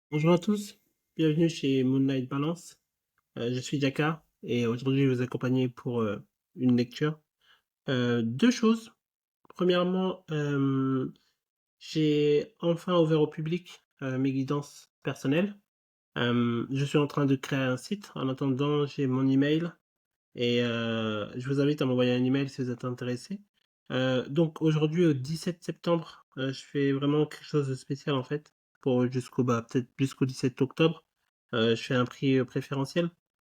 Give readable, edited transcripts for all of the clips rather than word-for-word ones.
Bonjour à tous, bienvenue chez Moonlight Balance. Je suis Jaka et aujourd'hui je vais vous accompagner pour une lecture. Deux choses. Premièrement, j'ai enfin ouvert au public mes guidances personnelles. Je suis en train de créer un site. En attendant, j'ai mon email et je vous invite à m'envoyer un email si vous êtes intéressé. Donc aujourd'hui, au 17 septembre, je fais vraiment quelque chose de spécial en fait, pour peut-être jusqu'au 17 octobre. Je fais un prix préférentiel.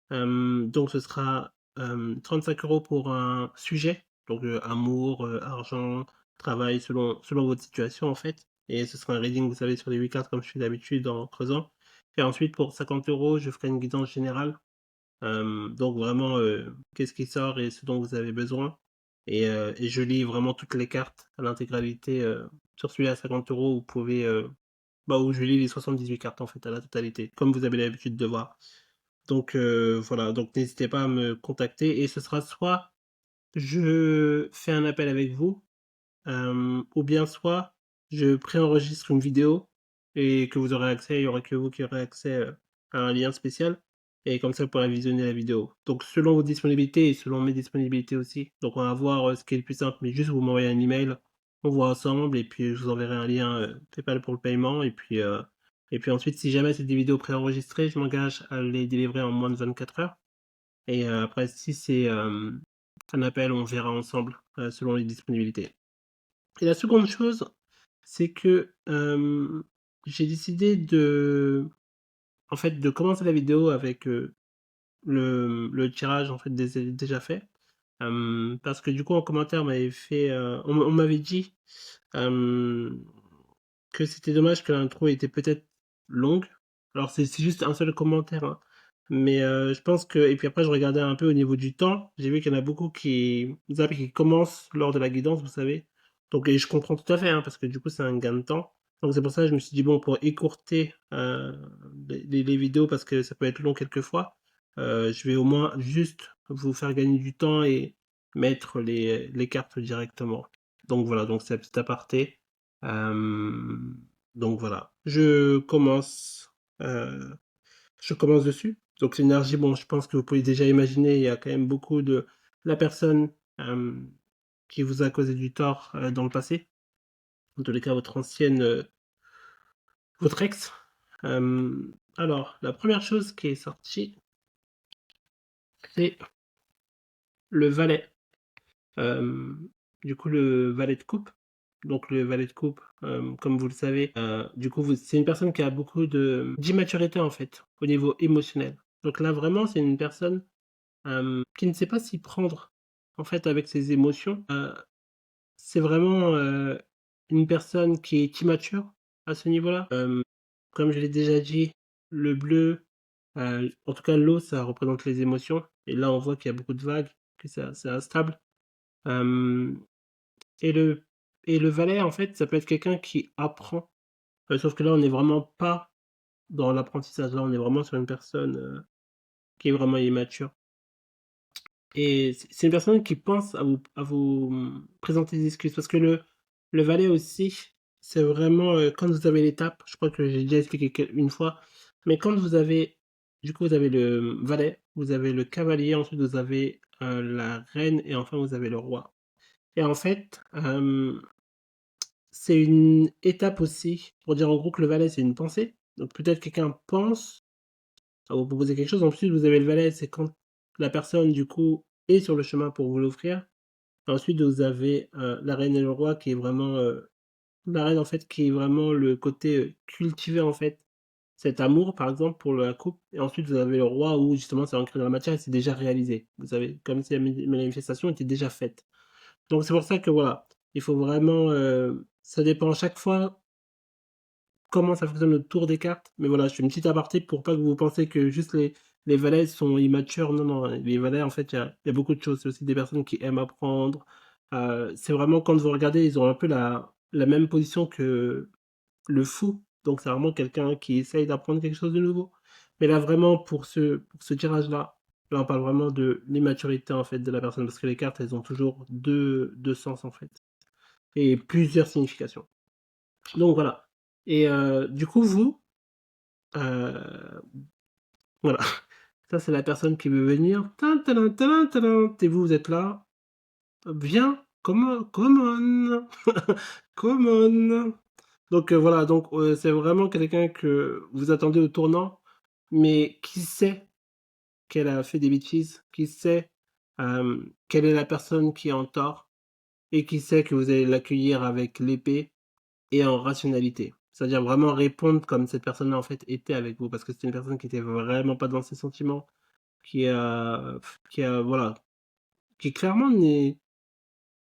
Donc ce sera 35 € pour un sujet, donc amour, argent, travail, selon votre situation en fait. Et ce sera un reading, vous savez, sur les 8 cartes comme je fais d'habitude en creusant. Et ensuite, pour 50 €, je ferai une guidance générale. Donc vraiment, qu'est-ce qui sort et ce dont vous avez besoin. Et je lis vraiment toutes les cartes à l'intégralité. Sur celui à 50 €, vous pouvez, où je lis les 78 cartes en fait à la totalité, comme vous avez l'habitude de voir. Donc voilà, donc n'hésitez pas à me contacter et ce sera soit je fais un appel avec vous, ou bien soit je préenregistre une vidéo et que vous aurez accès, il y aura que vous qui aurez accès à un lien spécial et comme ça vous pourrez visionner la vidéo. Donc selon vos disponibilités et selon mes disponibilités aussi. Donc on va voir ce qui est le plus simple, mais juste vous m'envoyez un email, on voit ensemble et puis je vous enverrai un lien PayPal pour le paiement et puis ensuite si jamais c'est des vidéos préenregistrées, je m'engage à les délivrer en moins de 24 heures. Et après si c'est un appel, on verra ensemble selon les disponibilités. Et la seconde chose, c'est que j'ai décidé de commencer la vidéo avec le tirage en fait déjà fait. Parce que du coup en commentaire on m'avait dit euh, que c'était dommage que l'intro était peut-être longue. Alors c'est juste un seul commentaire, hein. Mais je pense que et puis après je regardais un peu au niveau du temps, j'ai vu qu'il y en a beaucoup qui commencent lors de la guidance, vous savez. Donc et je comprends tout à fait, hein, parce que du coup c'est un gain de temps. Donc c'est pour ça que je me suis dit bon pour écourter les vidéos parce que ça peut être long quelquefois, je vais au moins juste vous faire gagner du temps et mettre les cartes directement. Donc voilà, donc c'est un petit aparté. Euh, donc voilà, euh, je commence dessus. Donc l'énergie, bon, je pense que vous pouvez déjà imaginer, il y a quand même beaucoup de la personne euh, qui vous a causé du tort dans le passé. En tous les cas, votre ex. Alors, la première chose qui est sortie, c'est le valet. Euh, du coup, le valet de coupe. Donc le valet de coupe, comme vous le savez, du coup, c'est une personne qui a beaucoup d'immaturité en fait, au niveau émotionnel. Donc là, vraiment, c'est une personne qui ne sait pas s'y prendre en fait avec ses émotions. C'est vraiment une personne qui est immature à ce niveau-là. Comme je l'ai déjà dit, le bleu, en tout cas l'eau, ça représente les émotions. Et là, on voit qu'il y a beaucoup de vagues, que c'est instable. Euh, et le, et le valet, en fait, ça peut être quelqu'un qui apprend. Sauf que là, on n'est vraiment pas dans l'apprentissage. Là, on est vraiment sur une personne qui est vraiment immature. Et c'est une personne qui pense à vous présenter des excuses. Parce que le valet aussi, c'est vraiment quand vous avez l'étape, je crois que j'ai déjà expliqué une fois, mais quand vous avez, du coup, vous avez le valet, vous avez le cavalier, ensuite vous avez la reine et enfin vous avez le roi. Et en fait, c'est une étape aussi pour dire en gros que le valet c'est une pensée. Donc peut-être quelqu'un pense à vous proposer quelque chose. Ensuite, vous avez le valet, c'est quand la personne du coup est sur le chemin pour vous l'offrir. Ensuite, vous avez la reine et le roi qui est vraiment la reine en fait qui est vraiment le côté cultiver en fait cet amour par exemple pour la coupe. Et ensuite, vous avez le roi où justement c'est ancré dans la matière et c'est déjà réalisé. Vous savez, comme si la manifestation était déjà faite. Donc c'est pour ça que voilà, il faut vraiment, ça dépend à chaque fois comment ça fonctionne le tour des cartes. Mais voilà, je fais une petite aparté pour pas que vous pensiez que juste les valets sont immatures. Non, non, les valets, en fait, il y a beaucoup de choses. C'est aussi des personnes qui aiment apprendre. C'est vraiment, quand vous regardez, ils ont un peu la même position que le fou. Donc, c'est vraiment quelqu'un qui essaye d'apprendre quelque chose de nouveau. Mais là, vraiment, pour ce tirage-là, là, on parle vraiment de l'immaturité, en fait, de la personne. Parce que les cartes, elles ont toujours deux sens, en fait. Et plusieurs significations. Donc, voilà. Et du coup, vous, Heu, voilà. Ça, c'est la personne qui veut venir. Tin, tadam, tadam, tadam. Et vous, vous êtes là. Viens, come on, come on. Donc voilà, donc c'est vraiment quelqu'un que vous attendez au tournant, mais qui sait qu'elle a fait des bêtises, qui sait quelle est la personne qui est en tort, et qui sait que vous allez l'accueillir avec l'épée et en rationalité. C'est-à-dire vraiment répondre comme cette personne-là en fait était avec vous, parce que c'était une personne qui était vraiment pas dans ses sentiments, qui a, voilà, qui clairement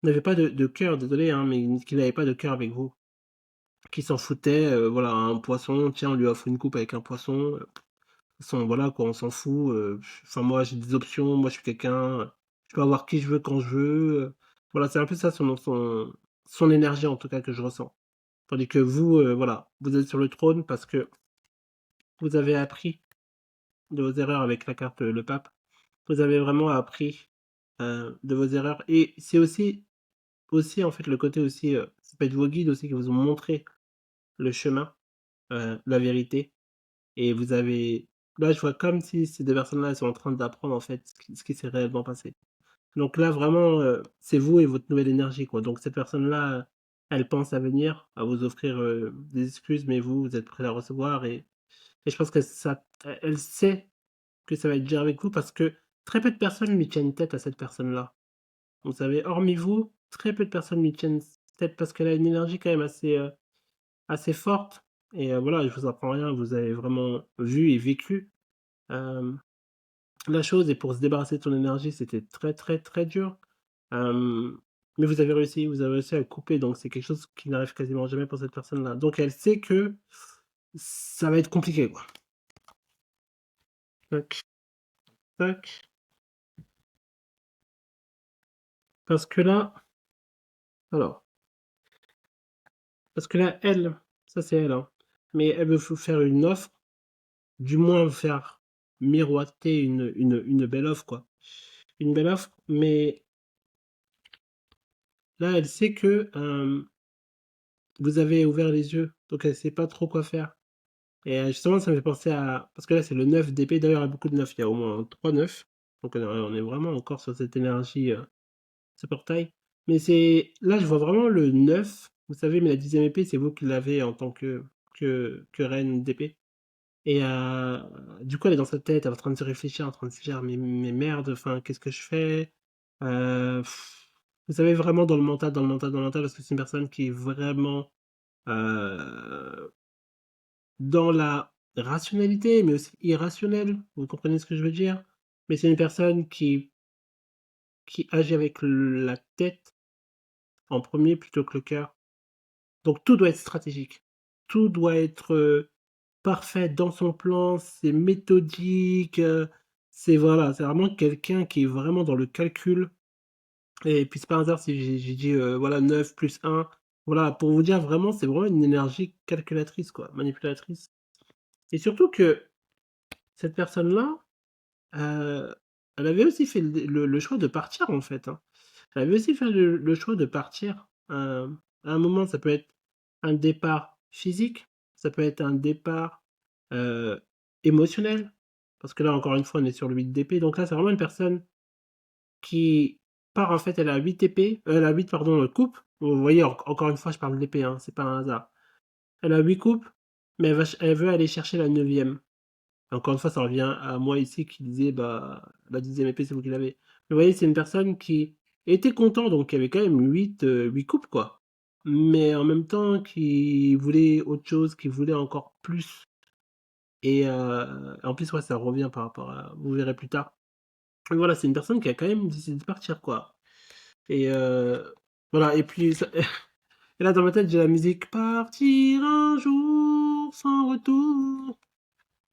n'avait pas de cœur, désolé, hein, mais qui n'avait pas de cœur avec vous, qui s'en foutait, voilà, un poisson, tiens, on lui offre une coupe avec un poisson, de toute façon, voilà, quoi, on s'en fout, enfin, moi, j'ai des options, moi, je suis quelqu'un, je peux avoir qui je veux quand je veux, voilà, c'est un peu ça son énergie, en tout cas, que je ressens. Tandis que vous, voilà, vous êtes sur le trône parce que vous avez appris de vos erreurs avec la carte, le pape. Vous avez vraiment appris, de vos erreurs, et c'est aussi, en fait, le côté aussi, ça peut être vos guides aussi qui vous ont montré le chemin, la vérité, et vous avez là, je vois comme si ces 2 personnes-là, elles sont en train d'apprendre, en fait, ce qui s'est réellement passé. Donc là, vraiment, c'est vous et votre nouvelle énergie, quoi. Donc cette personne-là, elle pense à venir, à vous offrir, des excuses, mais vous êtes prêt à recevoir, et je pense que ça elle sait que ça va être dur avec vous parce que très peu de personnes lui tiennent tête à cette personne-là. Vous savez, hormis vous, très peu de personnes lui tiennent tête parce qu'elle a une énergie quand même assez forte, et voilà, je vous apprends rien, vous avez vraiment vu et vécu, hem, la chose, et pour se débarrasser de son énergie, c'était très, très, très dur, hem, mais vous avez réussi à couper, donc c'est quelque chose qui n'arrive quasiment jamais pour cette personne-là. Donc elle sait que ça va être compliqué, quoi. Tac, tac, parce que là alors, parce que là, elle, ça c'est elle, hein, mais elle veut vous faire une offre, du moins vous faire miroiter une belle offre, quoi. Une belle offre, mais là, elle sait que, vous avez ouvert les yeux, donc elle sait pas trop quoi faire, et justement, ça me fait penser à parce que là, c'est le 9 d'épée, d'ailleurs, il y a beaucoup de 9, il y a au moins 3 9, donc on est vraiment encore sur cette énergie, ce portail, mais c'est là, je vois vraiment le 9, vous savez, mais la 10e épée, c'est vous qui l'avez en tant que reine d'épée, et du coup, elle est dans sa tête, elle est en train de se réfléchir, en train de se dire: «Mais merde, enfin, qu'est-ce que je fais?» heu, vous savez, vraiment dans le mental, dans le mental, dans le mental, parce que c'est une personne qui est vraiment, heu, dans la rationalité, mais aussi irrationnelle. Vous comprenez ce que je veux dire? Mais c'est une personne qui agit avec la tête en premier plutôt que le cœur. Donc tout doit être stratégique. Tout doit être, parfait dans son plan, c'est méthodique, c'est voilà, c'est vraiment quelqu'un qui est vraiment dans le calcul, et puis c'est pas un hasard si j'ai dit, voilà 9 plus 1. Voilà, pour vous dire vraiment, c'est vraiment une énergie calculatrice, quoi, manipulatrice, et surtout que cette personne-là, heu, elle avait aussi fait le choix de partir, en fait, hein. Elle avait aussi fait le choix de partir, à un moment, ça peut être un départ physique, ça peut être un départ, heu, émotionnel, parce que là, encore une fois, on est sur le 8 d'épée, donc là, c'est vraiment une personne qui part, en fait, elle a 8 épées, elle a 8, pardon, coupes. Vous voyez, encore une fois, je parle d'épée, hein, c'est pas un hasard. Elle a 8 coupes, mais elle veut aller chercher la 9e. Encore une fois, ça revient à moi ici qui disais, bah, la 10e épée, c'est vous qui l'avez. Mais vous voyez, c'est une personne qui était content, donc qui avait quand même 8 coupes, quoi. Mais en même temps, qui voulait autre chose, qui voulait encore plus. Et en plus, ouais, ça revient par rapport à vous verrez plus tard. Et voilà, c'est une personne qui a quand même décidé de partir, quoi. Et voilà, et puis ça et là, dans ma tête, j'ai la musique: «Partir un jour sans retour».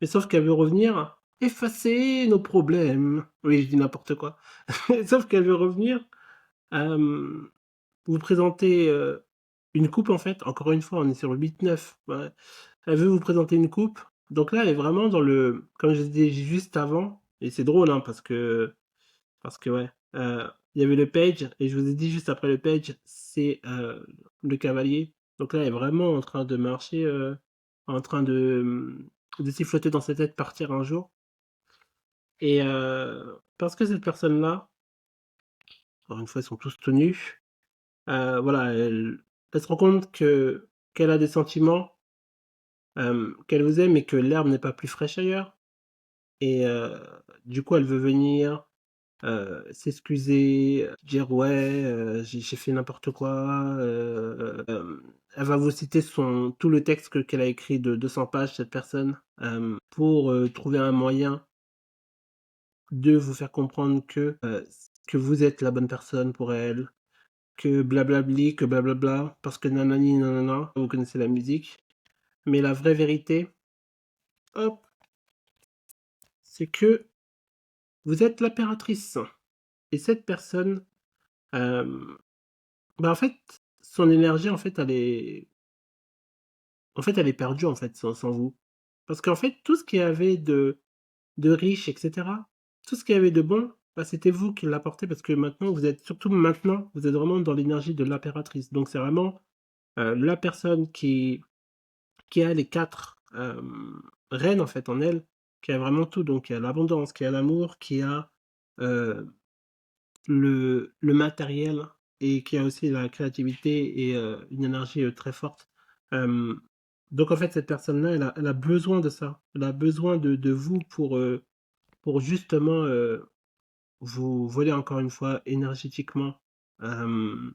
Mais sauf qu'elle veut revenir effacer nos problèmes. Oui, je dis n'importe quoi. Sauf qu'elle veut revenir, hem, vous présenter, une coupe, en fait. Encore une fois, on est sur le 8-9, ouais. Elle veut vous présenter une coupe. Donc là, elle est vraiment dans le comme je disais juste avant, et c'est drôle, hein, parce que ouais, il y avait le page, et je vous ai dit juste après le page, c'est, le cavalier. Donc là, elle est vraiment en train de marcher, en train de, de siffloter dans sa tête, partir un jour. Et parce que cette personne-là, encore une fois, ils sont tous tenus. Voilà, elle se rend compte qu'elle a des sentiments, qu'elle vous aime et que l'herbe n'est pas plus fraîche ailleurs. Et du coup, elle veut venir s'excuser, dire ouais, j'ai fait n'importe quoi. Elle va vous citer tout le texte qu'elle a écrit de 200 pages, cette personne, pour trouver un moyen de vous faire comprendre que vous êtes la bonne personne pour elle, que blablabli, que blablabla, parce que nanani nanana, vous connaissez la musique. Mais la vraie vérité, hop, c'est que vous êtes l'impératrice. Et cette personne, bah en fait, son énergie, en fait, elle est perdue en fait sans vous. Parce qu'en fait, tout ce qu'il y avait de riche, etc., tout ce qu'il y avait de bon, bah, c'était vous qui l'apportez parce que maintenant, surtout maintenant, vous êtes vraiment dans l'énergie de l'impératrice. Donc c'est vraiment la personne qui a les quatre reines en fait en elle, qui a vraiment tout. Donc qui a l'abondance, qui a l'amour, qui a euh, le matériel et qui a aussi la créativité et une énergie très forte. Euh, donc en fait, cette personne-là, elle a besoin de ça. Elle a besoin de vous pour justement vous voler encore une fois énergétiquement euh,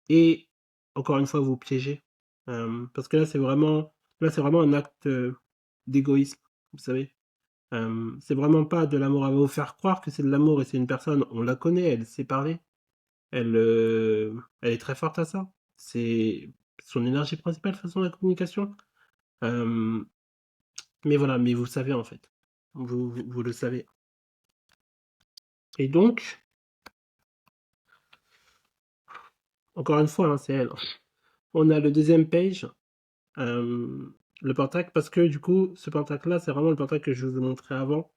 et encore une fois vous piéger. Parce que là, c'est vraiment un acte d'égoïsme, vous savez. C'est vraiment pas de l'amour à vous faire croire que c'est de l'amour et c'est une personne, on la connaît, elle sait parler, elle est très forte à ça. C'est son énergie principale, de toute façon, la communication. Euh, mais voilà, mais vous savez en fait. Vous le savez. Et donc, encore une fois, hein, c'est elle. On a le deuxième page, euh, le pentacle, parce que du coup, ce pentacle-là, c'est vraiment le pentacle que je vous ai montré avant.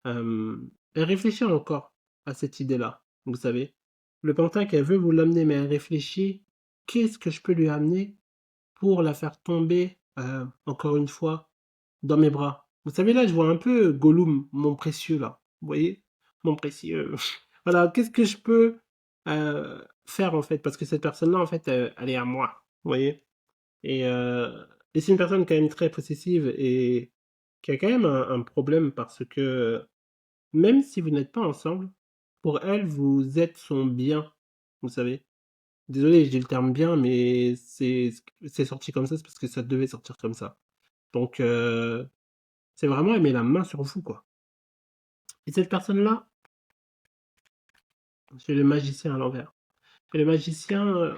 Elle réfléchit encore à cette idée-là, vous savez. Le pentacle, elle veut vous l'amener, mais elle réfléchit, qu'est-ce que je peux lui amener pour la faire tomber, encore une fois, dans mes bras. Vous savez, là, je vois un peu Gollum, mon précieux, là. Vous voyez? Mon précieux. Voilà, qu'est-ce que je peux faire, en fait? Parce que cette personne-là, en fait, elle est à moi. Vous voyez? Et, et c'est une personne quand même très possessive et qui a quand même un problème parce que même si vous n'êtes pas ensemble, pour elle, vous êtes son bien. Vous savez? Désolé, je dis le terme bien, mais c'est sorti comme ça, c'est parce que ça devait sortir comme ça. Donc, c'est vraiment elle met la main sur vous, quoi. Et cette personne-là, c'est le magicien à l'envers. Et le magicien,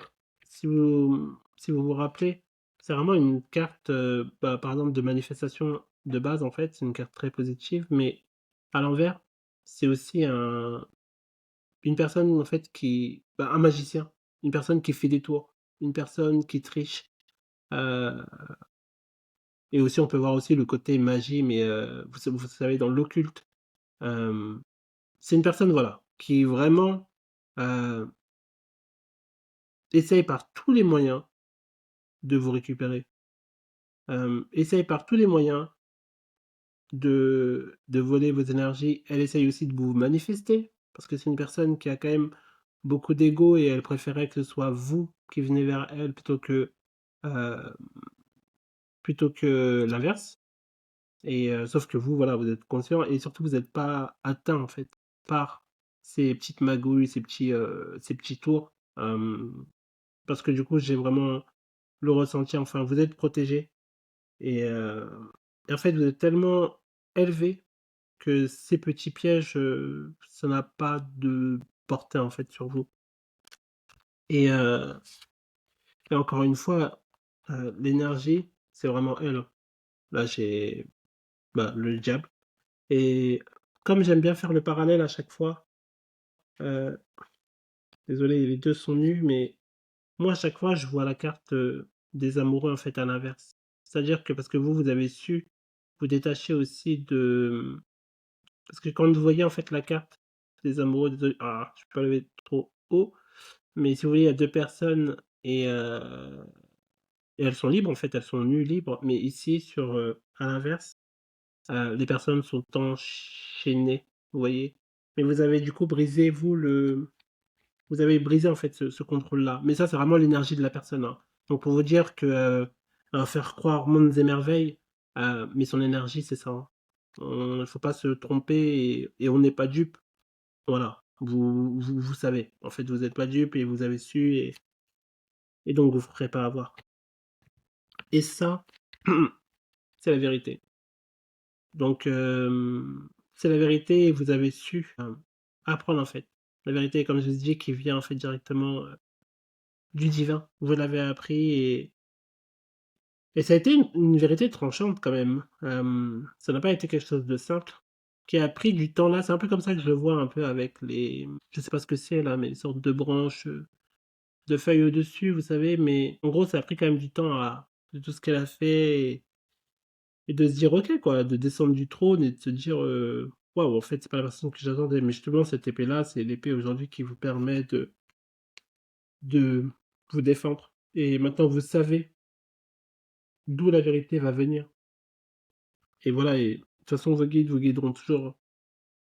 si vous vous rappelez, c'est vraiment une carte, bah, par exemple, de manifestation de base, en fait, c'est une carte très positive, mais à l'envers, c'est aussi une personne, en fait, bah, un magicien, une personne qui fait des tours, une personne qui triche. euh, Et aussi, on peut voir aussi le côté magie, mais vous savez, dans l'occulte, euh, c'est une personne, voilà, qui vraiment euh, essaye par tous les moyens de vous récupérer. Essaye par tous les moyens de voler vos énergies. Elle essaye aussi de vous manifester, parce que c'est une personne qui a quand même beaucoup d'ego et elle préférait que ce soit vous qui venez vers elle euh, plutôt que l'inverse. Et sauf que vous, voilà, vous êtes conscient et surtout vous n'êtes pas atteint en fait par ces petites magouilles, ces petits tours. Parce que du coup, j'ai vraiment le ressenti, enfin, vous êtes protégé et, et en fait, vous êtes tellement élevé que ces petits pièges, ça n'a pas de portée en fait sur vous. Et, euh, et encore une fois, l'énergie, c'est vraiment elle. Là, j'ai bah, le diable. Et comme j'aime bien faire le parallèle à chaque fois, euh, désolé, les deux sont nus, mais moi à chaque fois je vois la carte des amoureux en fait à l'inverse. C'est-à-dire que parce que vous avez su vous détacher aussi de... Parce que quand vous voyez en fait la carte des amoureux, désolé, ah, je peux pas lever trop haut, mais si vous voyez il y a deux personnes et et elles sont libres, en fait, elles sont nues libres. Mais ici sur, à l'inverse, les personnes sont enchaînées, vous voyez? Mais vous avez du coup brisé, vous avez brisé en fait ce contrôle-là. Mais ça, c'est vraiment l'énergie de la personne, hein. Donc pour vous dire que faire croire mondes et merveilles, mais son énergie, c'est ça, hein. Il ne faut pas se tromper et on n'est pas dupe. Voilà. Vous savez. En fait, vous n'êtes pas dupe et vous avez su et donc vous ne ferez pas avoir. Et ça, c'est la vérité. Donc c'est la vérité et vous avez su apprendre en fait. La vérité, comme je vous dis, qui vient en fait directement du divin. Vous l'avez appris et ça a été une vérité tranchante quand même. Ça n'a pas été quelque chose de simple, qui a pris du temps là. C'est un peu comme ça que je le vois un peu avec les, je sais pas ce que c'est là, mais les sortes de branches, de feuilles au-dessus, vous savez. Mais en gros, ça a pris quand même du temps de tout ce qu'elle a fait et de se dire ok quoi, de descendre du trône et de se dire waouh, en fait, c'est pas la personne que j'attendais. Mais justement, cette épée-là, c'est l'épée aujourd'hui qui vous permet de vous défendre. Et maintenant, vous savez d'où la vérité va venir. Et voilà, et de toute façon, vos guides vous guideront toujours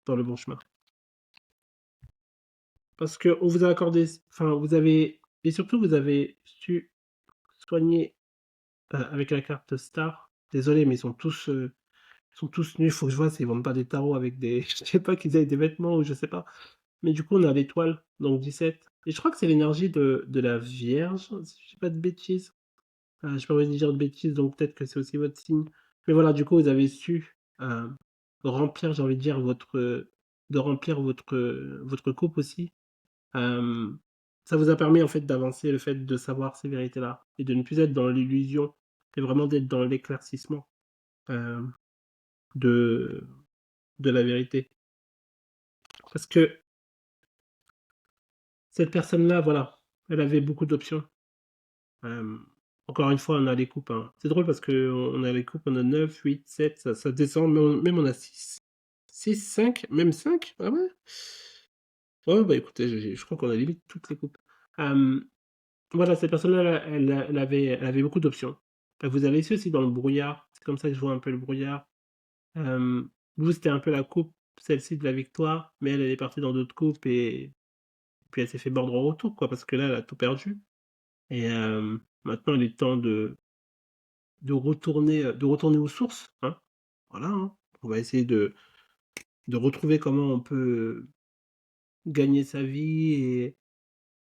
dans le bon chemin. Parce qu'on vous a accordé, enfin, vous avez, et surtout, vous avez su soigner avec la carte Star. Désolé, mais ils sont tous nus. Faut que je vois s'ils vendent pas des tarots avec des, je sais pas, qu'ils aient des vêtements ou je sais pas. Mais du coup, on a l'étoile, donc 17. Et je crois que c'est l'énergie de la Vierge, si je dis pas de bêtises. J'ai pas envie de dire de bêtises, donc peut-être que c'est aussi votre signe. Mais voilà, du coup, vous avez su remplir, j'ai envie de dire, de remplir votre coupe aussi. Euh, Ça vous a permis en fait d'avancer, le fait de savoir ces vérités-là et de ne plus être dans l'illusion et vraiment d'être dans l'éclaircissement euh, de, de la vérité. Parce que cette personne-là, voilà, elle avait beaucoup d'options. Euh, Encore une fois, on a les coupes, hein. C'est drôle parce qu'on a les coupes, on a 9, 8, 7, ça descend, même on a 6. 6, 5, même 5. Ah ouais? Ouais, bah écoutez, je crois qu'on a limite toutes les coupes. Euh, voilà, cette personne-là, elle avait beaucoup d'options. Vous avez laissé aussi dans le brouillard, c'est comme ça que je vois un peu le brouillard. Euh, Vous, c'était un peu la coupe, celle-ci de la victoire, mais elle est partie dans d'autres coupes et puis elle s'est fait mordre au retour, quoi, parce que là, elle a tout perdu. Et maintenant, il est temps de retourner aux sources, hein. Voilà, hein. On va essayer de retrouver comment on peut gagner sa vie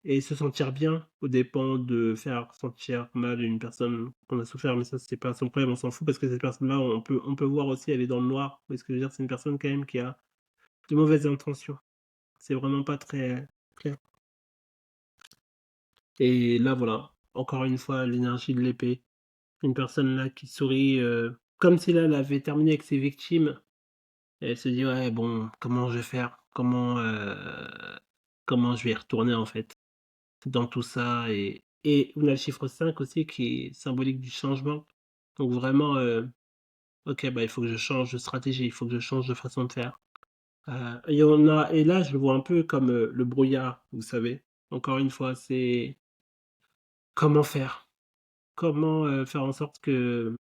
et se sentir bien, aux dépens de faire sentir mal une personne qu'on a souffert, mais ça, c'est pas son problème, on s'en fout parce que cette personne-là, on peut voir aussi, elle est dans le noir. Vous voyez ce que je veux dire? C'est une personne quand même qui a de mauvaises intentions. C'est vraiment pas très clair. Et là, voilà, encore une fois, l'énergie de l'épée. Une personne là qui sourit, comme si là, elle avait terminé avec ses victimes. Et elle se dit, ouais, bon, comment je vais faire? Comment je vais y retourner en fait dans tout ça et on a le chiffre 5 aussi qui est symbolique du changement. Donc vraiment, ok, bah il faut que je change de stratégie, il faut que je change de façon de faire. Et là, je le vois un peu comme le brouillard, vous savez. Encore une fois, c'est comment faire? Comment faire en sorte que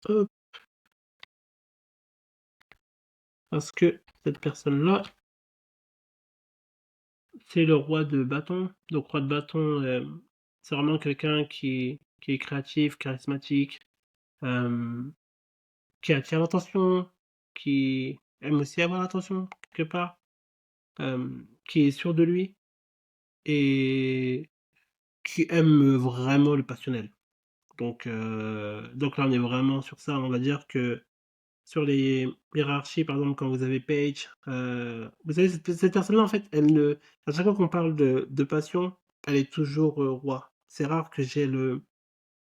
hop, parce que cette personne-là, c'est le roi de bâton. Donc roi de bâton, c'est vraiment quelqu'un qui est créatif, charismatique, euh, qui attire l'attention, qui aime aussi avoir l'attention quelque part, qui est sûr de lui et qui aime vraiment le passionnel. Donc là, on est vraiment sur ça. On va dire que sur les hiérarchies, par exemple, quand vous avez Paige, vous savez, cette personne-là, en fait, à chaque fois qu'on parle de passion, elle est toujours roi. C'est rare que j'ai le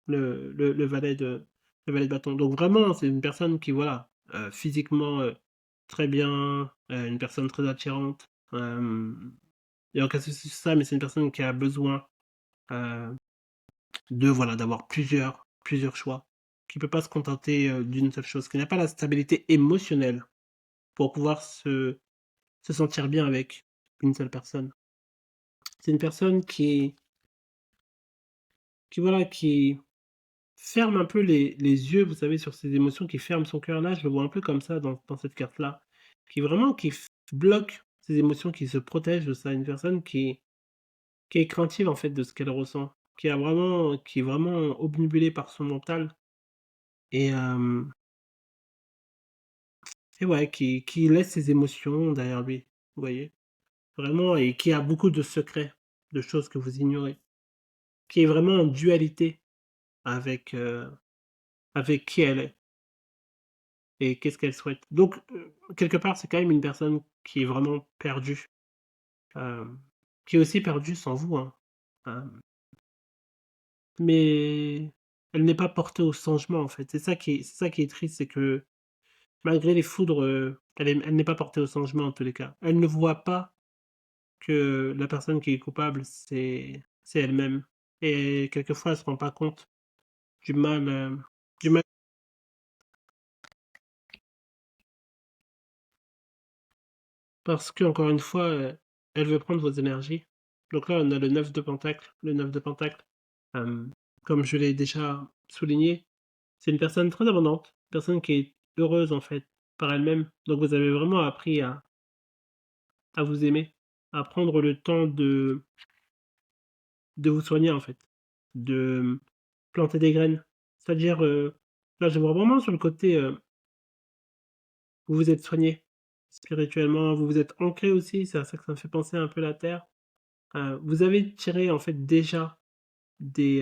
le valet de bâton. Donc vraiment, c'est une personne qui, voilà, physiquement très bien, une personne très attirante. Il n'y a aucun souci sur ça, mais c'est une personne qui a besoin euh, voilà, d'avoir plusieurs choix, qui peut pas se contenter d'une seule chose, qui n'a pas la stabilité émotionnelle pour pouvoir se sentir bien avec une seule personne. C'est une personne voilà, qui ferme un peu les yeux, vous savez, sur ses émotions, qui ferme son cœur. Là, je le vois un peu comme ça dans cette carte-là, qui vraiment bloque ses émotions, qui se protège de ça. Une personne qui est craintive, en fait, de ce qu'elle ressent, qui est vraiment obnubilée par son mental et ouais, qui laisse ses émotions derrière lui, vous voyez? Vraiment, et qui a beaucoup de secrets, de choses que vous ignorez, qui est vraiment en dualité avec, avec qui elle est et qu'est-ce qu'elle souhaite. Donc, quelque part, c'est quand même une personne qui est vraiment perdue, hem, qui est aussi perdue sans vous, hein, hem, mais elle n'est pas portée au changement, en fait. C'est ça qui est triste, c'est que malgré les foudres, elle n'est pas portée au changement en tous les cas. Elle ne voit pas que la personne qui est coupable, c'est elle-même, et quelquefois, elle se rend pas compte du mal, du mal, parce qu'encore une fois, elle veut prendre vos énergies. Donc là, on a le 9 de pentacle. Le 9 de pentacle, hem, comme je l'ai déjà souligné, c'est une personne très abondante, une personne qui est heureuse, en fait, par elle-même. Donc vous avez vraiment appris à vous aimer, à prendre le temps de vous soigner, en fait, de planter des graines. C'est-à-dire, là, je vois vraiment sur le côté, vous vous êtes soigné spirituellement, vous vous êtes ancré aussi, c'est à ça que ça me fait penser un peu la terre. Vous avez tiré, en fait, déjà des,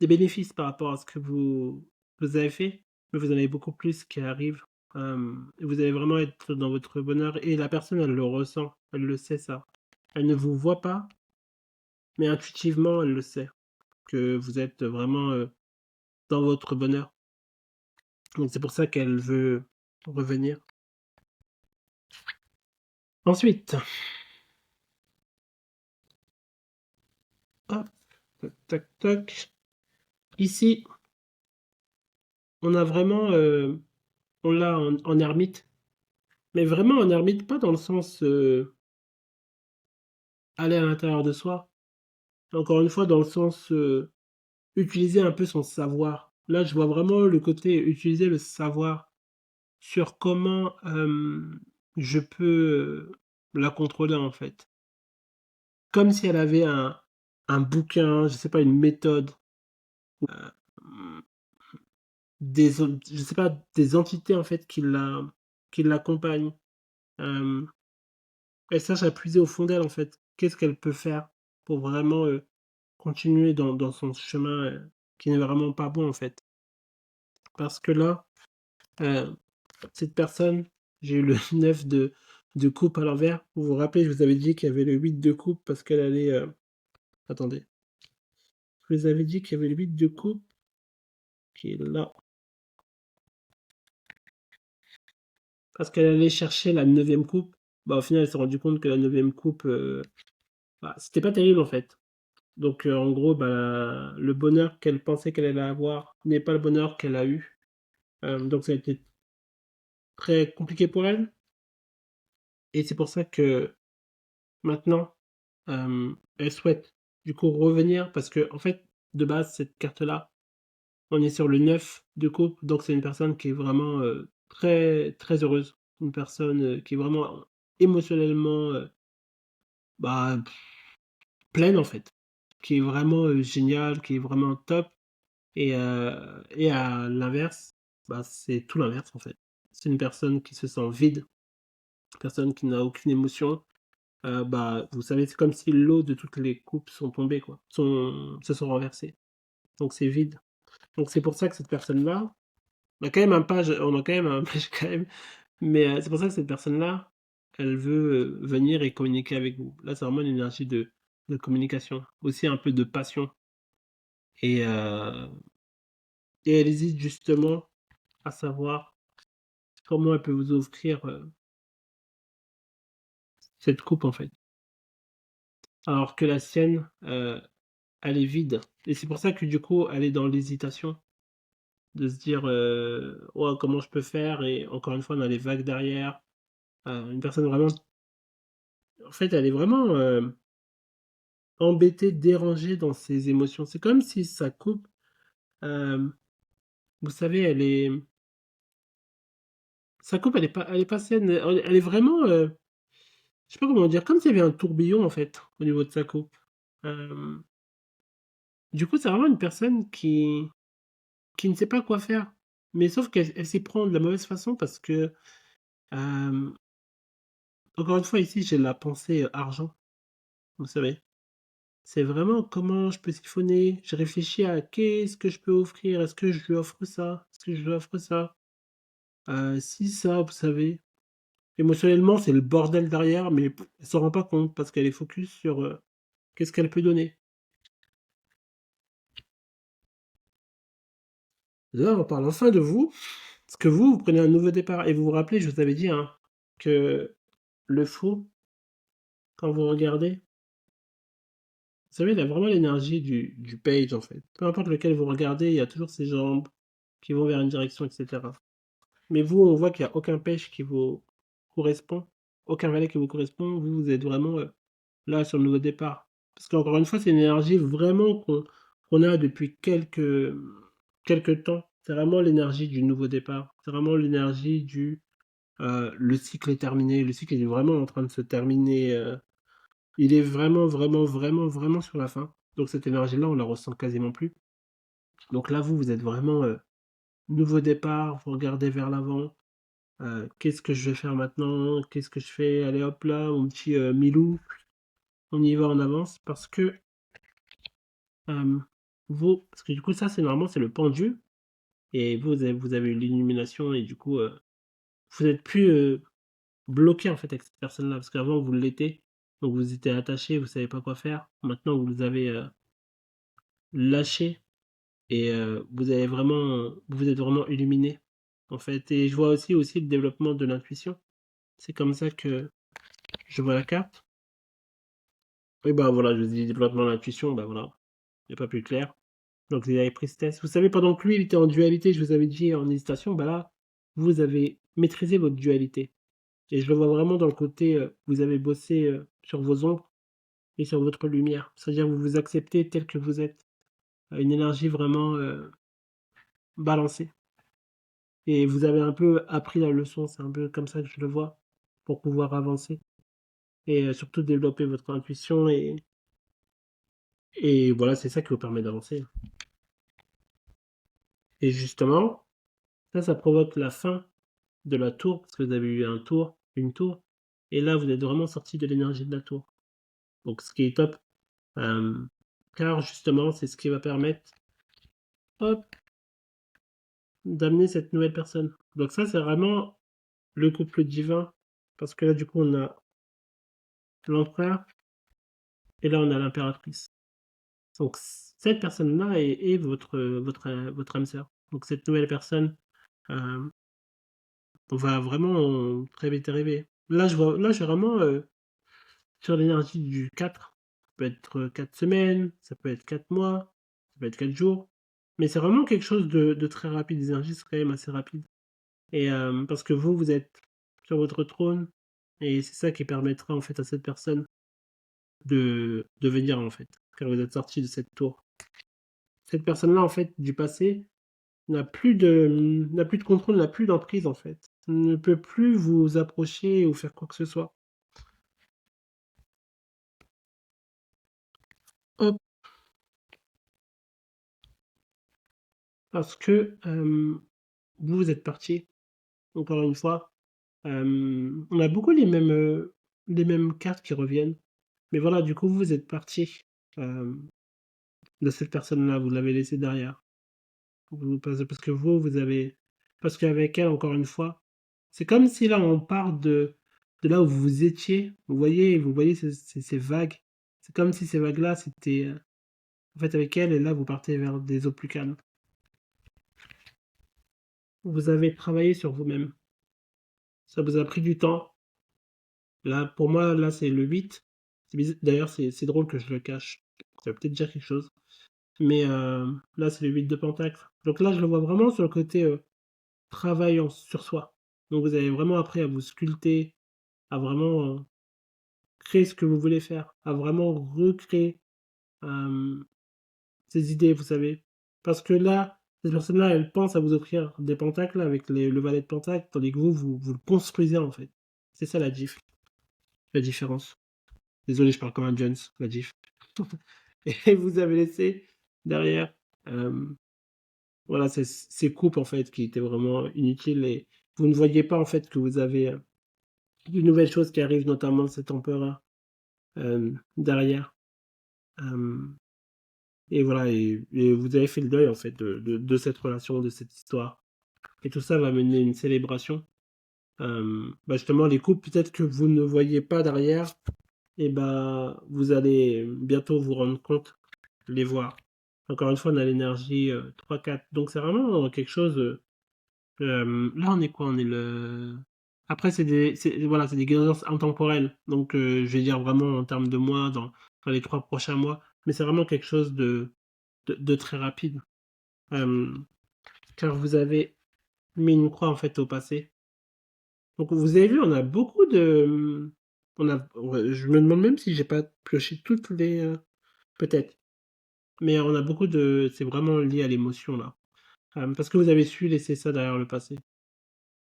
des bénéfices par rapport à ce que vous avez fait, mais vous en avez beaucoup plus qui arrivent, et vous allez vraiment être dans votre bonheur, et la personne, elle le ressent, elle le sait ça. Elle ne vous voit pas, mais intuitivement, elle le sait, que vous êtes vraiment, dans votre bonheur. Donc c'est pour ça qu'elle veut revenir. Ensuite, hop, tac, tac, tac. Ici, on a vraiment, on l'a en ermite, mais vraiment en ermite, pas dans le sens, aller à l'intérieur de soi. Encore une fois, dans le sens, utiliser un peu son savoir. Là, je vois vraiment le côté utiliser le savoir sur comment, je peux, la contrôler, en fait. Comme si elle avait un bouquin, je sais pas, une méthode, mmh, je sais pas, des entités, en fait, qui l'accompagnent. Hem, Elle sache à puiser au fond d'elle, en fait. Qu'est-ce qu'elle peut faire pour vraiment, continuer dans son chemin, qui n'est vraiment pas bon, en fait. Parce que là, heu, cette personne, j'ai eu le 9 de coupe à l'envers. Vous vous rappelez, je vous avais dit qu'il y avait le 8 de coupe parce qu'elle allait, attendez, je vous avais dit qu'il y avait le 8 de coupe qui est là, parce qu'elle allait chercher la neuvième coupe. Bah, au final, elle s'est rendue compte que la neuvième coupe, bah, c'était pas terrible, en fait. Donc, en gros, bah, le bonheur qu'elle pensait qu'elle allait avoir n'est pas le bonheur qu'elle a eu. Donc ça a été très compliqué pour elle, et c'est pour ça que maintenant, elle souhaite du coup revenir, parce que en fait, de base, cette carte-là, on est sur le 9 de coupe, donc c'est une personne qui est vraiment, très, très heureuse. Une personne, qui est vraiment émotionnellement, bah, pleine, en fait. Qui est vraiment, géniale, qui est vraiment top, et à l'inverse, bah, c'est tout l'inverse, en fait. C'est une personne qui se sent vide, une personne qui n'a aucune émotion. Bah, vous savez, c'est comme si l'eau de toutes les coupes sont tombées, quoi, se sont renversées. Donc c'est vide. Donc c'est pour ça que cette personne-là, on a quand même un page quand même, mais c'est pour ça que cette personne-là, elle veut, venir et communiquer avec vous. Là, c'est vraiment une énergie de communication, aussi un peu de passion, et elle hésite justement à savoir comment elle peut vous offrir, cette coupe, en fait. Alors que la sienne, elle est vide, et c'est pour ça que du coup, elle est dans l'hésitation. De se dire, «Oh, comment je peux faire?» Et encore une fois, on a les vagues derrière. Une personne vraiment, en fait, elle est vraiment, embêté, dérangé dans ses émotions. C'est comme si sa coupe, vous savez, sa coupe, elle est pas saine. Elle est vraiment, je sais pas comment dire, comme s'il y avait un tourbillon en fait au niveau de sa coupe. Euh, du coup, c'est vraiment une personne qui ne sait pas quoi faire. Mais sauf qu'elle s'y prend de la mauvaise façon parce que, euh, encore une fois, ici, j'ai la pensée argent, vous savez. C'est vraiment comment je peux siphonner. J'ai réfléchi à qu'est-ce que je peux offrir. Est-ce que je lui offre ça? Est-ce que je lui offre ça? Si ça, vous savez. Émotionnellement, c'est le bordel derrière, mais elle s'en rend pas compte parce qu'elle est focus sur qu'est-ce qu'elle peut donner. Là, on parle enfin de vous, parce que vous prenez un nouveau départ. Et vous vous rappelez, je vous avais dit hein, que le fou, quand vous regardez, vous savez, il a vraiment l'énergie du page en fait. Peu importe lequel vous regardez, il y a toujours ses jambes qui vont vers une direction, etc. Mais vous, on voit qu'il n'y a aucun pêche qui vous correspond, aucun valet qui vous correspond. Vous, vous êtes vraiment là sur le nouveau départ. Parce qu'encore une fois, c'est une énergie vraiment qu'on a depuis quelques temps. C'est vraiment l'énergie du nouveau départ. C'est vraiment l'énergie du le cycle est terminé. Le cycle est vraiment en train de se terminer. Il est vraiment, vraiment, vraiment, vraiment sur la fin. Donc cette énergie-là, on la ressent quasiment plus. Donc là, vous êtes vraiment nouveau départ. Vous regardez vers l'avant. Qu'est-ce que je vais faire maintenant? Qu'est-ce que je fais? Allez hop là, mon petit Milou, on y va en avance parce que euh, parce que du coup ça c'est normalement c'est le pendu et vous avez eu l'illumination et du coup vous êtes plus bloqué en fait avec cette personne-là parce qu'avant vous l'étiez donc vous étiez attaché, vous savez pas quoi faire. Maintenant vous avez lâché et vous êtes vraiment illuminé en fait. Et je vois aussi le développement de l'intuition. C'est comme ça que je vois la carte. Oui, bah voilà, je vous dis développement de l'intuition, bah voilà, il n'y a pas plus clair. Donc vous avez pris ce test. Vous savez, pendant que lui, il était en dualité, je vous avais dit en hésitation, bah là, vous avez maîtrisé votre dualité. Et je le vois vraiment dans le côté, vous avez bossé sur vos ombres et sur votre lumière. C'est-à-dire, vous vous acceptez tel que vous êtes. Une énergie vraiment balancée. Et vous avez un peu appris la leçon, c'est un peu comme ça que je le vois, pour pouvoir avancer. Et surtout développer votre intuition. Et voilà, c'est ça qui vous permet d'avancer. Et justement, ça provoque la fin de la tour, parce que vous avez eu un tour, une tour, et là vous êtes vraiment sorti de l'énergie de la tour. Donc ce qui est top, euh, car justement c'est ce qui va permettre, hop, d'amener cette nouvelle personne. Donc ça c'est vraiment le couple divin, parce que là du coup on a l'empereur, et là on a l'impératrice. Donc cette personne-là est votre âme sœur. Donc cette nouvelle personne, euh, on va vraiment très vite arriver. Là je vois vraiment sur l'énergie du 4, ça peut être 4 semaines, ça peut être 4 mois, ça peut être 4 jours. Mais c'est vraiment quelque chose de très rapide. Les énergies sont quand même assez rapides. Et parce que vous êtes sur votre trône, et c'est ça qui permettra en fait à cette personne de venir en fait, car vous êtes sorti de cette tour. Cette personne-là en fait du passé n'a plus de contrôle, n'a plus d'emprise en fait, ne peut plus vous approcher ou faire quoi que ce soit. Hop, parce que vous êtes parti. Encore une fois, on a beaucoup les mêmes cartes qui reviennent. Mais voilà, du coup, vous êtes parti de cette personne-là, vous l'avez laissée derrière. Parce que vous avez. Parce qu'avec elle, encore une fois, c'est comme si là, on part de là où vous étiez. Vous voyez ces vagues. C'est comme si ces vagues-là, c'était. En fait, avec elle, et là, vous partez vers des eaux plus calmes. Vous avez travaillé sur vous-même. Ça vous a pris du temps. Là, pour moi, là, c'est le 8. D'ailleurs, c'est drôle que je le cache. Ça veut peut-être dire quelque chose. Mais là, c'est le 8 de Pentacle. Donc là, je le vois vraiment sur le côté travail sur soi. Donc vous avez vraiment appris à vous sculpter, à vraiment créer ce que vous voulez faire, à vraiment recréer ses idées, vous savez. Parce que là, cette personne-là, elle pense à vous offrir des pentacles avec le valet de pentacles, tandis que vous le construisez en fait. C'est ça la différence. Désolé, je parle comme un Jones, la diff. Et vous avez laissé derrière, euh, voilà, ces coupes en fait qui étaient vraiment inutiles et vous ne voyez pas en fait que vous avez une nouvelle chose qui arrive, notamment cet empereur derrière. Euh, et voilà, et vous avez fait le deuil en fait de cette relation, de cette histoire. Et tout ça va mener une célébration. Bah justement, les coupes peut-être que vous ne voyez pas derrière, et bah vous allez bientôt vous rendre compte, les voir. Encore une fois, on a l'énergie 3-4. Donc c'est vraiment quelque chose. Là, on est quoi? On est le. Après, voilà, c'est des guérisons intemporelles. Donc, je vais dire vraiment en termes de mois, dans les 3 prochains mois. Mais c'est vraiment quelque chose de très rapide. Euh, Car vous avez mis une croix en fait au passé. Donc, vous avez vu, on a beaucoup de. Ouais, je me demande même si j'ai pas pioché toutes les. Peut-être. Mais on a beaucoup de. C'est vraiment lié à l'émotion là. Parce que vous avez su laisser ça derrière le passé.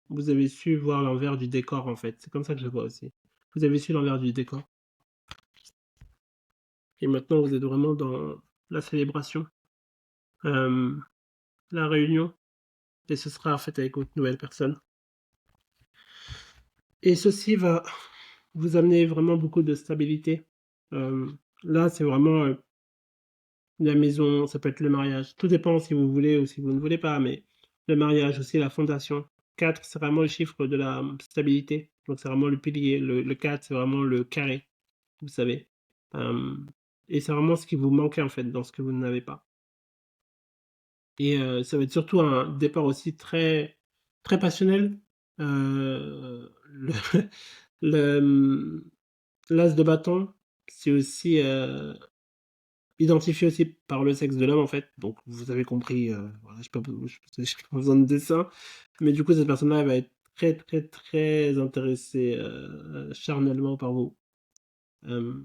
Vous avez su voir l'envers du décor, en fait. C'est comme ça que je le vois aussi. Vous avez su l'envers du décor. Et maintenant, vous êtes vraiment dans la célébration, euh, la réunion. Et ce sera en fait avec une nouvelle personne. Et ceci va vous amener vraiment beaucoup de stabilité. Euh, Là, c'est vraiment la maison, ça peut être le mariage. Tout dépend si vous voulez ou si vous ne voulez pas, mais le mariage aussi, la fondation. 4, c'est vraiment le chiffre de la stabilité. Donc, c'est vraiment le pilier. Le 4, c'est vraiment le carré, vous savez. Euh, et c'est vraiment ce qui vous manquait en fait dans ce que vous n'avez pas. Et ça va être surtout un départ aussi très, très passionnel. Le, le, l'as de bâton, c'est aussi identifié aussi par le sexe de l'homme en fait. Donc vous avez compris, voilà, j'ai pas besoin de dessin. Mais du coup, cette personne-là elle va être très, très, très intéressée charnellement par vous. Euh,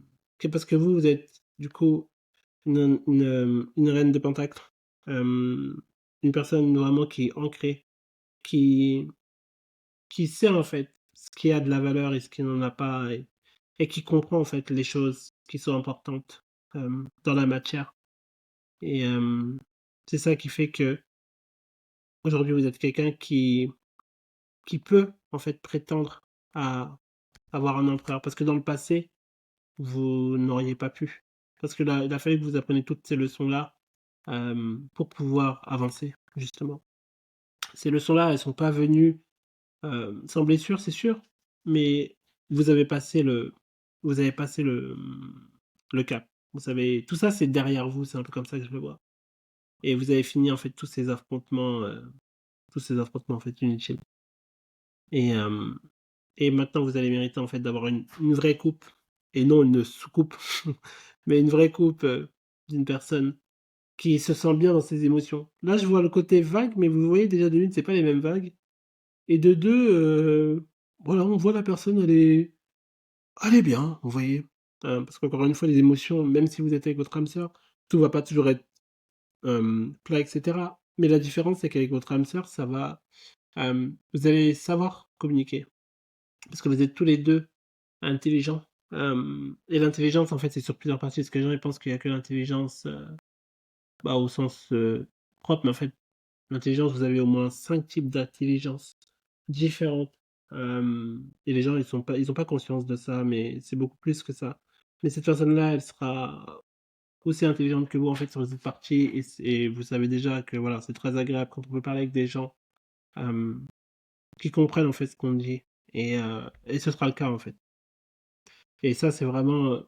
Parce que vous êtes du coup une reine de pentacle, euh, une personne vraiment qui est ancrée, qui, qui sait en fait ce qui a de la valeur et ce qui n'en a pas, et qui comprend en fait les choses qui sont importantes dans la matière. Et c'est ça qui fait que aujourd'hui vous êtes quelqu'un qui peut en fait prétendre à avoir un empereur. Parce que dans le passé, vous n'auriez pas pu. Parce que là, il a fallu que vous appreniez toutes ces leçons-là pour pouvoir avancer, justement. Ces leçons-là, elles sont pas venues sans blessure, c'est sûr, mais vous avez passé vous avez passé le cap. Vous savez, tout ça, c'est derrière vous, c'est un peu comme ça que je le vois. Et vous avez fini, en fait, tous ces affrontements, en fait, inutiles. Et, euh, et maintenant, vous allez mériter, en fait, d'avoir une vraie coupe, et non une sous-coupe, mais une vraie coupe d'une personne qui se sent bien dans ses émotions. Là, je vois le côté vague, mais vous voyez déjà de une, c'est pas les mêmes vagues. Et de deux, voilà, on voit la personne, elle est bien, vous voyez. Parce qu'encore une fois, les émotions, même si vous êtes avec votre âme sœur, tout va pas toujours être plat, etc. Mais la différence, c'est qu'avec votre âme sœur, vous allez savoir communiquer. Parce que vous êtes tous les deux intelligents. Et l'intelligence, en fait, c'est sur plusieurs parties. Parce que les gens, ils pensent qu'il y a que l'intelligence bah, au sens propre, mais en fait, l'intelligence, vous avez au moins 5 types d'intelligence différentes. Et les gens, ils ont pas conscience de ça, mais c'est beaucoup plus que ça. Mais cette personne-là, elle sera aussi intelligente que vous, en fait, sur cette partie, et vous savez déjà que voilà, c'est très agréable quand on peut parler avec des gens euh, qui comprennent en fait ce qu'on dit. Et ce sera le cas en fait. Et ça, c'est vraiment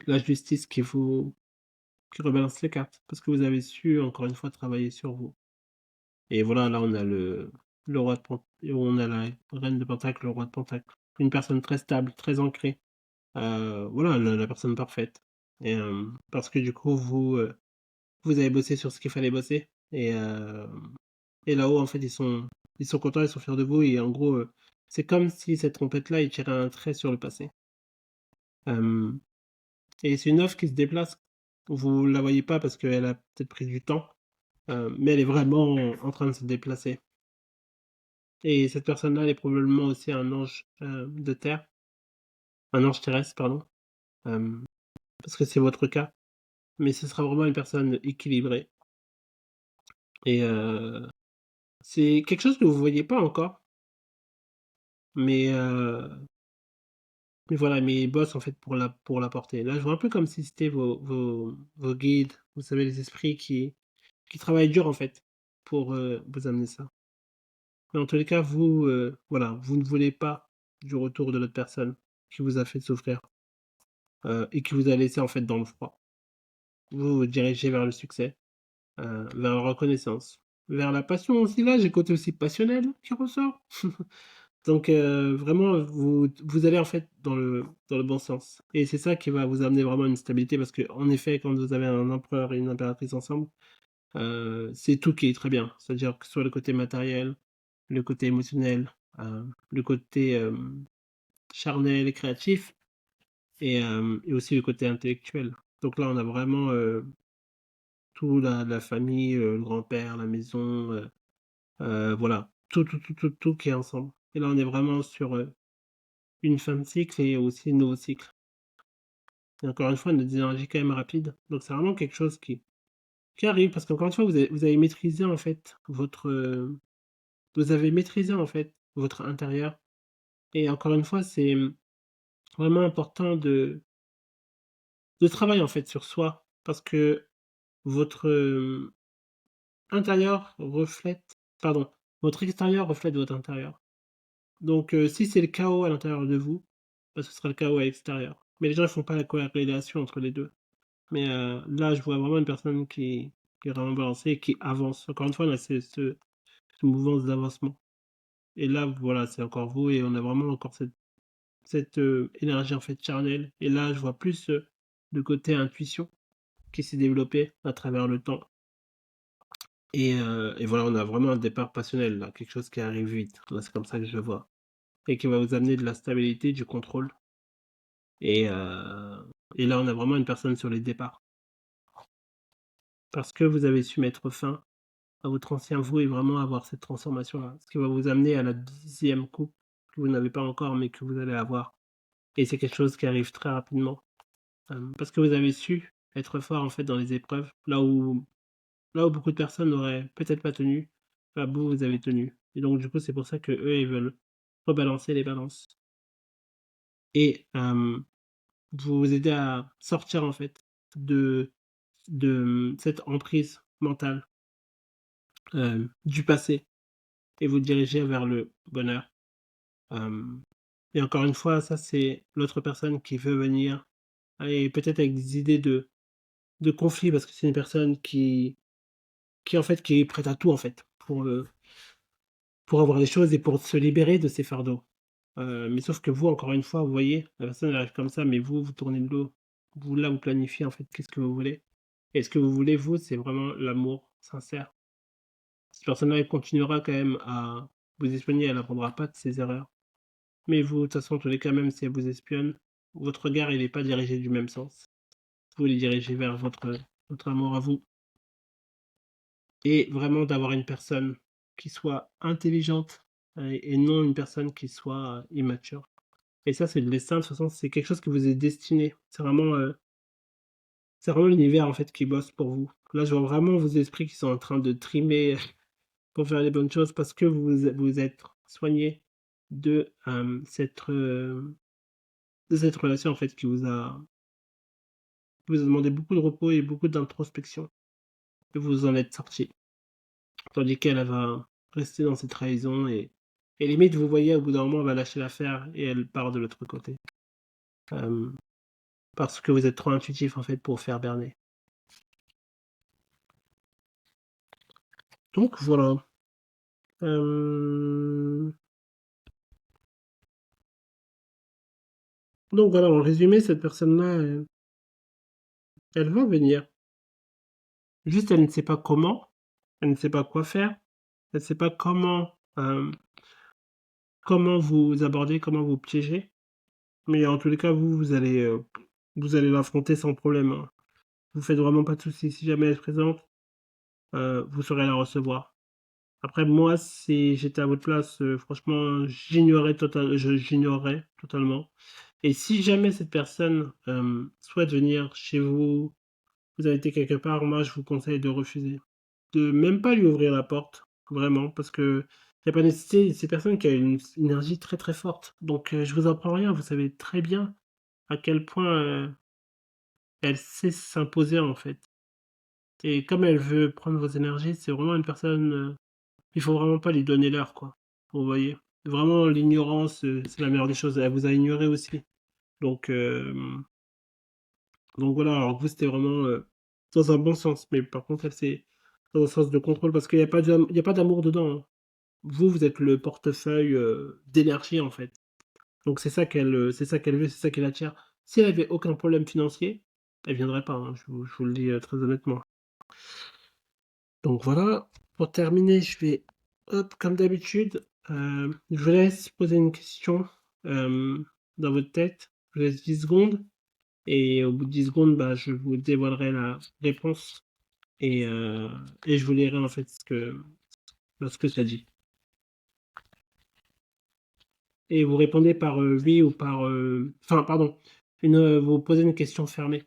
la justice qui rebalance les cartes, parce que vous avez su, encore une fois, travailler sur vous. Et voilà, là, on a le roi de Pentacle, on a la reine de Pentacle, le roi de Pentacle. Une personne très stable, très ancrée. Voilà, la personne parfaite. Et parce que du coup, vous avez bossé sur ce qu'il fallait bosser. Et là-haut, en fait, ils sont contents, ils sont fiers de vous. Et en gros, c'est comme si cette trompette-là, il tirait un trait sur le passé. Euh, et c'est une œuvre qui se déplace Vous la voyez pas parce qu'elle a peut-être pris du temps, mais elle est vraiment en train de se déplacer. Et cette personne-là, elle est probablement aussi un ange de terre, un ange terrestre, pardon, euh, parce que c'est votre cas. Mais ce sera vraiment une personne équilibrée. Et c'est quelque chose que vous voyez pas encore, mais voilà, mais ils bossent en fait pour l'apporter. Là, je vois un peu comme si c'était vos guides, vous savez, les esprits qui travaillent dur en fait pour vous amener ça. Mais en tous les cas, vous, voilà, vous ne voulez pas du retour de l'autre personne qui vous a fait souffrir et qui vous a laissé en fait dans le froid. Vous vous dirigez vers le succès, vers la reconnaissance, vers la passion aussi. Là, j'ai côté aussi passionnel qui ressort. Donc vraiment, vous allez en fait dans le bon sens. Et c'est ça qui va vous amener vraiment une stabilité parce que en effet, quand vous avez un empereur et une impératrice ensemble, c'est tout qui est très bien. C'est-à-dire que soit le côté matériel, le côté émotionnel, le côté charnel et créatif, et aussi le côté intellectuel. Donc là, on a vraiment tout, la famille, le grand-père, la maison, voilà, tout qui est ensemble. Et là, on est vraiment sur une fin de cycle et aussi un nouveau cycle. Et encore une fois, une énergie quand même rapide. Donc c'est vraiment quelque chose qui arrive parce qu'encore une fois, vous avez maîtrisé en fait vous avez maîtrisé en fait votre intérieur. Et encore une fois, c'est vraiment important de travailler en fait sur soi parce que votre intérieur reflète, pardon, votre extérieur reflète votre intérieur. Donc si c'est le chaos à l'intérieur de vous, bah, ce sera le chaos à l'extérieur. Mais les gens ne font pas la corrélation entre les deux. Mais là, je vois vraiment une personne qui est vraiment balancée et qui avance. Encore une fois, là, c'est ce mouvement d'avancement. Et là, voilà, c'est encore vous et on a vraiment encore cette énergie en fait charnelle. Et là, je vois plus le côté intuition qui s'est développé à travers le temps. Et voilà, on a vraiment un départ passionnel, là, quelque chose qui arrive vite. Là, c'est comme ça que je le vois. Et qui va vous amener de la stabilité, du contrôle. Et, euh, et là, on a vraiment une personne sur les départs. Parce que vous avez su mettre fin à votre ancien vous et vraiment avoir cette transformation-là. Ce qui va vous amener à la 10e coupe que vous n'avez pas encore, mais que vous allez avoir. Et c'est quelque chose qui arrive très rapidement. Parce que vous avez su être fort en fait dans les épreuves, là où beaucoup de personnes n'auraient peut-être pas tenu, bah, vous avez tenu. Et donc du coup, c'est pour ça que eux, ils veulent rebalancer les balances et vous aider à sortir en fait de cette emprise mentale du passé et vous diriger vers le bonheur. Et encore une fois, ça c'est l'autre personne qui veut venir et peut-être avec des idées de conflit parce que c'est une personne qui en fait qui est prête à tout en fait pour avoir les choses et pour se libérer de ses fardeaux. Mais sauf que vous, encore une fois, vous voyez, la personne elle arrive comme ça, mais vous tournez le dos. Vous là, vous planifiez en fait qu'est-ce que vous voulez. Et ce que vous voulez, vous, c'est vraiment l'amour sincère. Cette personne-là, elle continuera quand même à vous espionner, elle n'apprendra pas de ses erreurs. Mais vous, de toute façon, en tous les cas, même si elle vous espionne, votre regard, il n'est pas dirigé du même sens. Vous les dirigez vers votre amour à vous. Et vraiment d'avoir une personne qui soit intelligente et non une personne qui soit immature. Et ça, c'est le destin, de toute façon, c'est quelque chose qui vous est destiné. C'est vraiment l'univers en fait qui bosse pour vous. Là, je vois vraiment vos esprits qui sont en train de trimer pour faire les bonnes choses parce que vous êtes soigné de cette relation en fait qui vous a demandé beaucoup de repos et beaucoup d'introspection. Et vous en êtes sorti. Tandis qu'elle elle va rester dans cette trahison et limite, vous voyez, au bout d'un moment, elle va lâcher l'affaire et elle part de l'autre côté. Euh, Parce que vous êtes trop intuitif en fait pour faire berner. Donc voilà. Euh, Donc voilà, en résumé, cette personne-là, elle va venir. Juste, elle ne sait pas comment, elle ne sait pas quoi faire, elle ne sait pas comment vous aborder, comment vous piéger. Mais en tous les cas, vous allez l'affronter sans problème, hein. vous faites vraiment pas de soucis. Si jamais elle se présente, vous saurez la recevoir. Après, moi, si j'étais à votre place, franchement, j'ignorerais totalement. Et si jamais cette personne souhaite venir chez vous, vous avez été quelque part, moi, je vous conseille de refuser. De même pas lui ouvrir la porte, vraiment, parce que il n'y a pas nécessité, c'est personne qui a une énergie très très forte. Donc, je vous apprends rien, vous savez très bien à quel point elle sait s'imposer, en fait. Et comme elle veut prendre vos énergies, c'est vraiment une personne, il faut vraiment pas lui donner l'heure, quoi. Vous voyez? Vraiment, l'ignorance, c'est la meilleure des choses. Elle vous a ignoré aussi. Donc, donc voilà, alors vous, c'était vraiment dans un bon sens. Mais par contre, elle, c'est dans un sens de contrôle parce qu'il n'y a pas il y a pas d'amour dedans, hein. Vous, vous êtes le portefeuille d'énergie, en fait. Donc c'est ça qu'elle veut, c'est ça qu'elle attire. Si elle avait aucun problème financier, elle viendrait pas, hein, je vous le dis très honnêtement. Donc voilà, pour terminer, je vais, hop, comme d'habitude, je vous laisse poser une question euh, dans votre tête. Je vous laisse 10 secondes. Et au bout de 10 secondes, bah, je vous dévoilerai la réponse. Et, euh, et je vous lirai en fait ce que ça dit. Et vous répondez par oui ou par... Enfin, pardon. Vous posez une question fermée.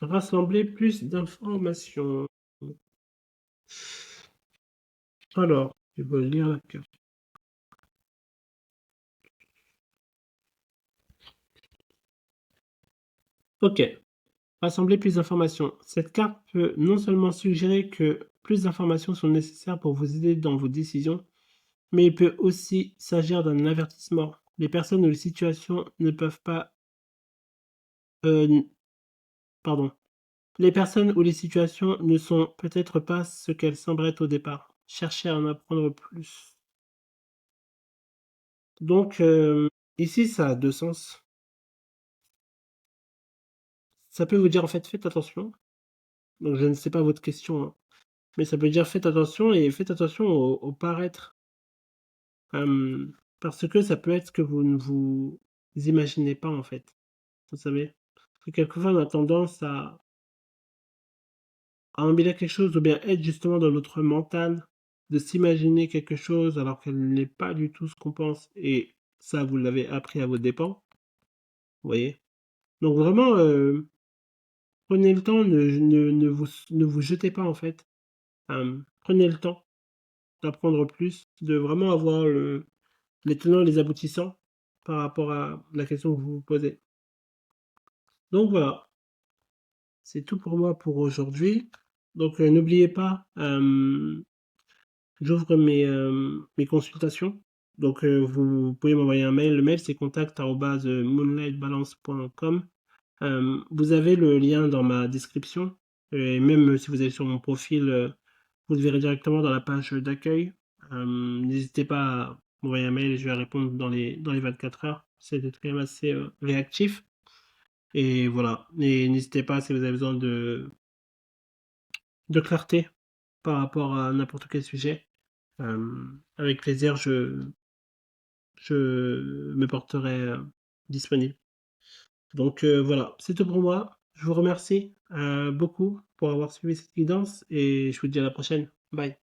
Rassembler plus d'informations. Alors, je vais lire la carte. Ok. Rassembler plus d'informations. Cette carte peut non seulement suggérer que plus d'informations sont nécessaires pour vous aider dans vos décisions, mais il peut aussi s'agir d'un avertissement. Les personnes ou les situations ne peuvent pas... pardon. Les personnes ou les situations ne sont peut-être pas ce qu'elles semblent être au départ. Cherchez à en apprendre plus. Donc, ici, ça a deux sens. Ça peut vous dire, en fait, faites attention. Donc, je ne sais pas votre question, hein, mais ça peut dire faites attention et faites attention au paraître. Parce que ça peut être ce que vous ne vous imaginez pas, en fait. Vous savez? Que quelquefois, on a tendance à empiler quelque chose ou bien être justement dans notre mental, de s'imaginer quelque chose alors qu'elle n'est pas du tout ce qu'on pense et ça, vous l'avez appris à vos dépens, vous voyez? Donc vraiment, prenez le temps, ne vous jetez pas en fait. Prenez le temps d'apprendre plus, de vraiment avoir les tenants et les aboutissants par rapport à la question que vous vous posez. Donc voilà, c'est tout pour moi pour aujourd'hui. Donc n'oubliez pas, j'ouvre mes consultations. Donc, vous pouvez m'envoyer un mail. Le mail, c'est contact@moonlightbalance.com. Vous avez le lien dans ma description. Et même si vous allez sur mon profil, vous le verrez directement dans la page d'accueil. N'hésitez pas à m'envoyer un mail et je vais répondre dans les 24 heures. C'est quand même assez réactif. Et voilà. Et n'hésitez pas si vous avez besoin de clarté par rapport à n'importe quel sujet. Avec plaisir, je me porterai disponible. Donc voilà, c'est tout pour moi. Je vous remercie beaucoup pour avoir suivi cette guidance et je vous dis à la prochaine. Bye.